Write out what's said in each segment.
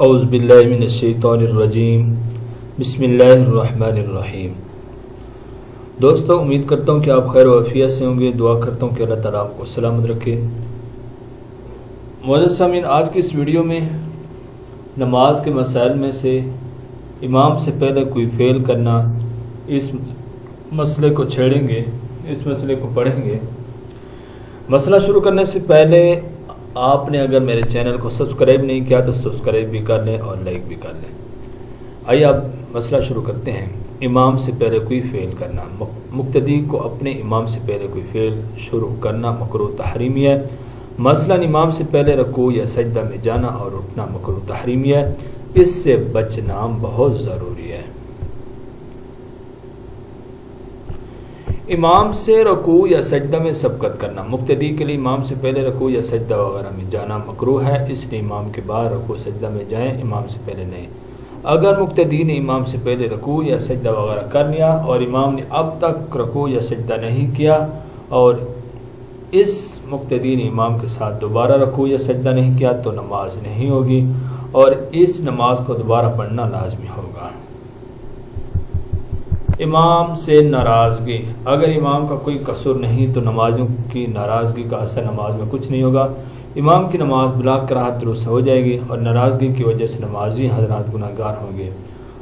اعوذ باللہ من الشیطان الرجیم بسم اللہ الرحمن الرحیم۔ دوستو، امید کرتا ہوں کہ آپ خیر و عافیت سے ہوں گے۔ دعا کرتا ہوں کہ اللہ تعالیٰ آپ کو سلامت رکھے۔ معزز سامعین، آج کی اس ویڈیو میں نماز کے مسائل میں سے امام سے پہلے کوئی فعل کرنا، اس مسئلے کو چھیڑیں گے، اس مسئلے کو پڑھیں گے۔ مسئلہ شروع کرنے سے پہلے آپ نے اگر میرے چینل کو سبسکرائب نہیں کیا تو سبسکرائب بھی کر لیں اور لائک بھی کر لیں۔ آئیے اب مسئلہ شروع کرتے ہیں۔ امام سے پہلے کوئی فعل کرنا، مقتدی کو اپنے امام سے پہلے کوئی فعل شروع کرنا مکروہ تحریمی ہے۔ مثلا امام سے پہلے رکوع یا سجدہ میں جانا اور اٹھنا مکروہ تحریمی ہے، اس سے بچنا بہت ضروری ہے۔ امام سے رکوع یا سجدہ میں سبقت کرنا، مقتدی کے لیے امام سے پہلے رکوع یا سجدہ وغیرہ میں جانا مکروہ ہے، اس لیے امام کے بعد رکوع سجدہ میں جائیں، امام سے پہلے نہیں۔ اگر مقتدی نے امام سے پہلے رکوع یا سجدہ وغیرہ کر لیا اور امام نے اب تک رکوع یا سجدہ نہیں کیا اور اس مقتدی نے امام کے ساتھ دوبارہ رکوع یا سجدہ نہیں کیا تو نماز نہیں ہوگی اور اس نماز کو دوبارہ پڑھنا لازمی ہوگا۔ امام سے ناراضگی، اگر امام کا کوئی قصور نہیں تو نمازیوں کی ناراضگی کا اثر نماز میں کچھ نہیں ہوگا۔ امام کی نماز بلا کراہت درست ہو جائے گی اور ناراضگی کی وجہ سے نمازی حضرات گناہ گار ہوں گے،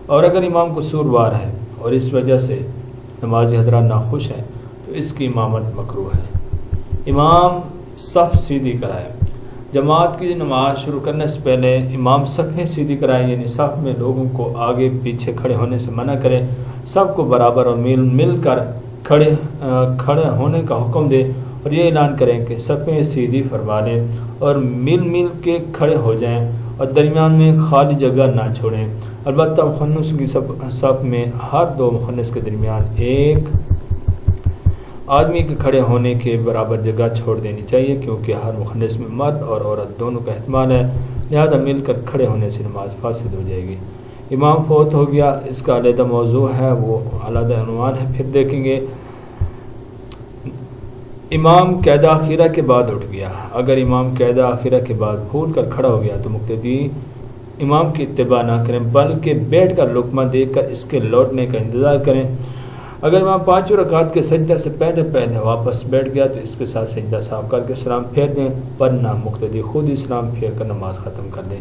اور اگر امام قصوروار ہے اور اس وجہ سے نمازی حضرات ناخوش ہیں تو اس کی امامت مکروہ ہے۔ امام صف سیدھی کرائے، جماعت کی نماز شروع کرنے سے پہلے امام صفیں سیدھی کرائے، یعنی صف میں لوگوں کو آگے پیچھے کھڑے ہونے سے منع کرے، سب کو برابر اور مل کر کھڑے ہونے کا حکم دے اور یہ اعلان کریں کہ صفیں سیدھی فرما لیں اور مل کے کھڑے ہو جائیں اور درمیان میں خالی جگہ نہ چھوڑیں۔ البتہ مخنث کی صف میں ہر دو مخنث کے درمیان ایک آدمی کے کھڑے ہونے کے برابر جگہ چھوڑ دینی چاہیے، کیونکہ ہر مخنث میں مرد اور عورت دونوں کا احتمال ہے، لہذا مل کر کھڑے ہونے سے نماز فاسد ہو جائے گی۔ امام فوت ہو گیا، اس کا علیحدہ موضوع ہے، وہ علیحدہ عنوان ہے، پھر دیکھیں گے۔ امام قاعدہ اخیرہ کے بعد اٹھ گیا، اگر امام قاعدہ اخیرہ کے بعد بھول کر کھڑا ہو گیا تو مقتدی امام کی اتباع نہ کریں بلکہ بیٹھ کر لقمہ دے کر اس کے لوٹنے کا انتظار کریں۔ اگر امام 5 رکعت کے سجدہ سے پہلے واپس بیٹھ گیا تو اس کے ساتھ سجدہ صاف کر کے سلام پھیر دیں، ورنہ مقتدی خود ہی سلام پھیر کر نماز ختم کر دیں۔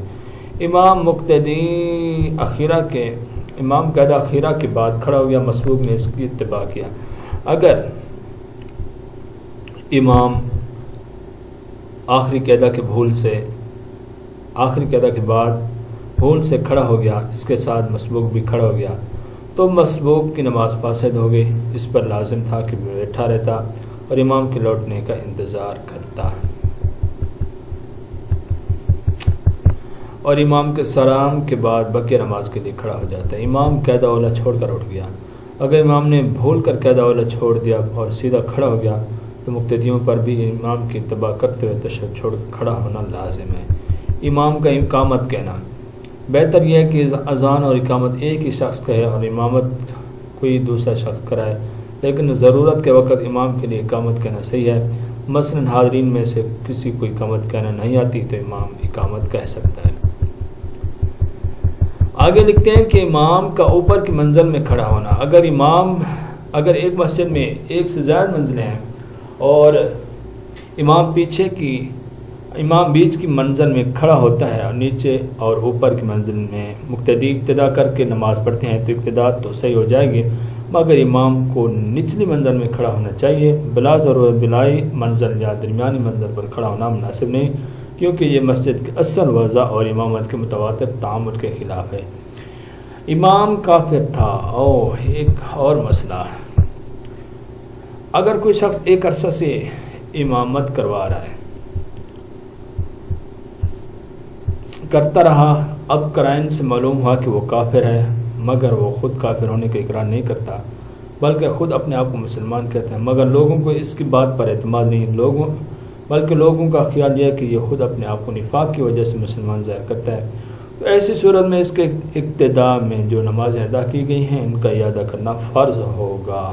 امام قاعدہ اخیرہ کے بعد کھڑا ہو گیا، مسبوق نے اس کی اتباع کیا۔ اگر امام آخری قاعدہ کے بعد بھول سے کھڑا ہو گیا، اس کے ساتھ مسبوق بھی کھڑا ہو گیا تو مسبوق کی نماز فاسد ہو گئی، اس پر لازم تھا کہ بیٹھا رہتا اور امام کے لوٹنے کا انتظار کرتا اور امام کے سلام کے بعد بقیہ نماز کے لیے کھڑا ہو جاتا ہے۔ امام قاعدہ اولا چھوڑ کر اٹھ گیا، اگر امام نے بھول کر قاعدہ اولا چھوڑ دیا اور سیدھا کھڑا ہو گیا تو مقتدیوں پر بھی امام کی اتباع کرتے ہوئے تشہد چھوڑ کھڑا ہونا لازم ہے۔ امام کا اقامت کہنا، بہتر یہ ہے کہ اذان اور اقامت ایک ہی شخص کہے اور امامت کوئی دوسرا شخص کرائے، لیکن ضرورت کے وقت امام کے لیے اقامت کہنا صحیح ہے۔ مثلا حاضرین میں سے کسی کو اقامت کہنا نہیں آتی تو امام اقامت کہہ سکتا ہے۔ آگے لکھتے ہیں کہ امام کا اوپر کی منزل میں کھڑا ہونا، اگر ایک مسجد میں ایک سے زائد منزلیں ہیں اور امام بیچ کی منزل میں کھڑا ہوتا ہے اور نیچے اور اوپر کی منزل میں مقتدی ابتدا کر کے نماز پڑھتے ہیں تو ابتدا تو صحیح ہو جائے گی، مگر امام کو نچلی منزل میں کھڑا ہونا چاہیے، بلا ضرورت بلائی منزل یا درمیانی منزل پر کھڑا ہونا مناسب نہیں، کیونکہ یہ مسجد کی اصل وضع اور امامت کے متواتر تعامل کے خلاف ہے۔ امام کافر تھا۔ ایک اور مسئلہ، اگر کوئی شخص ایک عرصہ سے امامت کروا رہا ہے، کرتا رہا، اب قرائن سے معلوم ہوا کہ وہ کافر ہے، مگر وہ خود کافر ہونے کا اقرار نہیں کرتا بلکہ خود اپنے آپ کو مسلمان کہتے ہیں، مگر لوگوں کو اس کی بات پر اعتماد نہیں، بلکہ لوگوں کا خیال یہ ہے کہ یہ خود اپنے آپ کو نفاق کی وجہ سے مسلمان ظاہر کرتا ہے، تو ایسی صورت میں اس کے ابتدا میں جو نمازیں ادا کی گئی ہیں ان کا اعادہ کرنا فرض ہوگا۔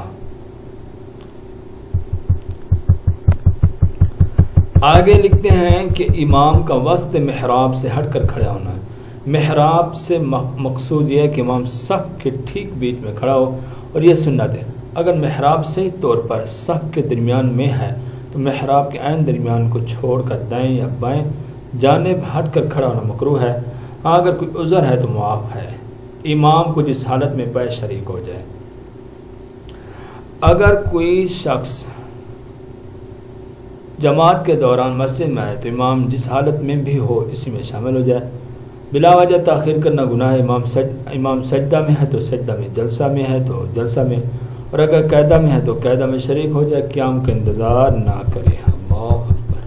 آگے لکھتے ہیں کہ امام کا وسط محراب سے ہٹ کر کھڑا ہونا ہے، محراب سے مقصود یہ ہے کہ امام صف کے ٹھیک بیچ میں کھڑا ہو، اور یہ سنت ہے۔ اگر محراب صحیح طور پر صف کے درمیان میں ہے تو محراب کے عین درمیان کو چھوڑ کر دائیں یا بائیں جانب ہٹ کر کھڑا ہونا مکروہ ہے۔ اگر کوئی عذر ہے تو معاف ہے، امام کو جس حالت میں پائے شریک ہو جائے۔ اگر کوئی شخص جماعت کے دوران مسجد میں آئے تو امام جس حالت میں بھی ہو اسی میں شامل ہو جائے۔ بلا وجہ تاخیر کرنا گناہ ہے۔ امام سجدہ میں ہے تو سجدہ میں، جلسہ میں ہے تو جلسہ میں، اور اگر قاعدہ میں ہے تو قاعدہ میں شریک ہو جائے، قیام کا انتظار نہ کرے۔ اللہ اکبر۔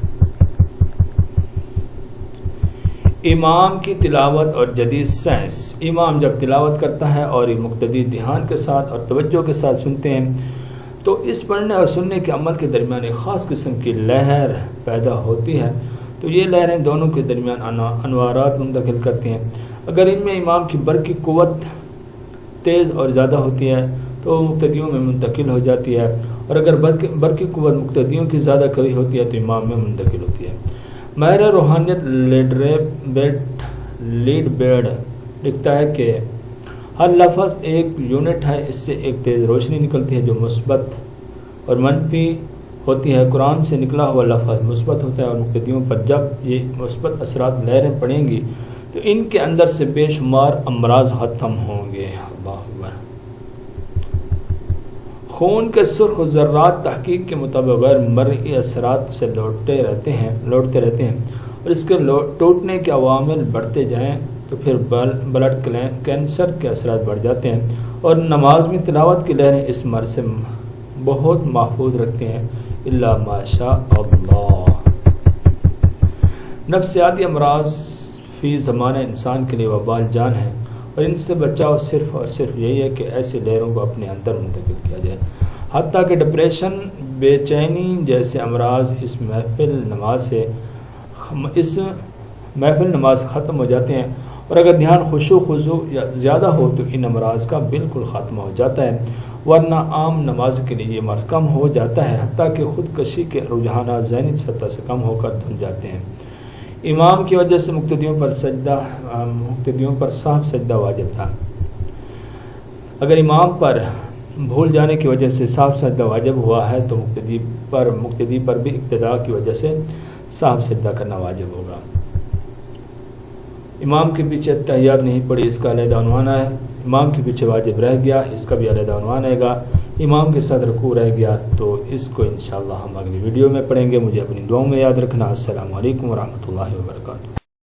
امام کی تلاوت اور جدید سائنس۔ امام جب تلاوت کرتا ہے اور مقتدی دھیان کے ساتھ اور توجہ کے ساتھ سنتے ہیں تو اس پڑھنے اور سننے کے عمل کے درمیان ایک خاص قسم کی لہر پیدا ہوتی ہے، تو یہ لہریں دونوں کے درمیان انوارات منتقل کرتی ہیں۔ اگر ان میں امام کی برقی قوت تیز اور زیادہ ہوتی ہے تو وہ مقتدیوں میں منتقل ہو جاتی ہے، اور اگر برقی قوت مقتدیوں کی زیادہ کمی ہوتی ہے تو امام میں منتقل ہوتی ہے۔ ماہر روحانیت لیڈ بیرڈ لکھتا ہے کہ ہر لفظ ایک یونٹ ہے، اس سے ایک تیز روشنی نکلتی ہے جو مثبت اور منفی ہوتی ہے۔ قرآن سے نکلا ہوا لفظ مثبت ہوتا ہے، اور مقتدیوں پر جب یہ مثبت اثرات لہریں پڑیں گی تو ان کے اندر سے بے شمار امراض ختم ہوں گے۔ اللہ اکبر۔ خون کے سرخ ذرات تحقیق کے مطابق غیر مرئی اثرات سے لوٹتے رہتے ہیں، اور اس کے ٹوٹنے کے عوامل بڑھتے جائیں تو پھر بلڈ کینسر کے اثرات بڑھ جاتے ہیں، اور نماز میں تلاوت کی لہریں اس مرض سے بہت محفوظ رکھتے ہیں، الا ماشاء اللہ۔ نفسیاتی امراض فی زمانہ انسان کے لیے وبال جان ہے، اور ان سے بچاؤ صرف اور صرف یہی ہے کہ ایسی لہروں کو اپنے اندر منتقل کیا جائے، حتیٰ کہ ڈپریشن، بے چینی جیسے امراض اس محفل نماز ختم ہو جاتے ہیں، اور اگر دھیان خشوع یا زیادہ ہو تو ان امراض کا بالکل خاتمہ ہو جاتا ہے، ورنہ عام نماز کے لیے یہ مرض کم ہو جاتا ہے، حتیٰ کہ خودکشی کے رجحانات ذہنی سطح سے کم ہو کر دھل جاتے ہیں۔ امام کی وجہ سے مقتدیوں پر صاحب سجدہ واجب تھا۔ اگر امام پر بھول جانے کی وجہ سے صاحب سجدہ واجب ہوا ہے تو مقتدی پر بھی اقتداء کی وجہ سے صاحب سجدہ کرنا واجب ہوگا۔ امام کے پیچھے تحیات نہیں پڑی، اس کا علیحدہ عنوان ہے۔ امام کے پیچھے واجب رہ گیا، اس کا بھی علیحدہ عنوان ہے گا۔ امام کے ساتھ رکوع رہ گیا تو اس کو انشاءاللہ ہم اگلی ویڈیو میں پڑھیں گے۔ مجھے اپنی دعاؤں میں یاد رکھنا۔ السلام علیکم ورحمۃ اللہ وبرکاتہ۔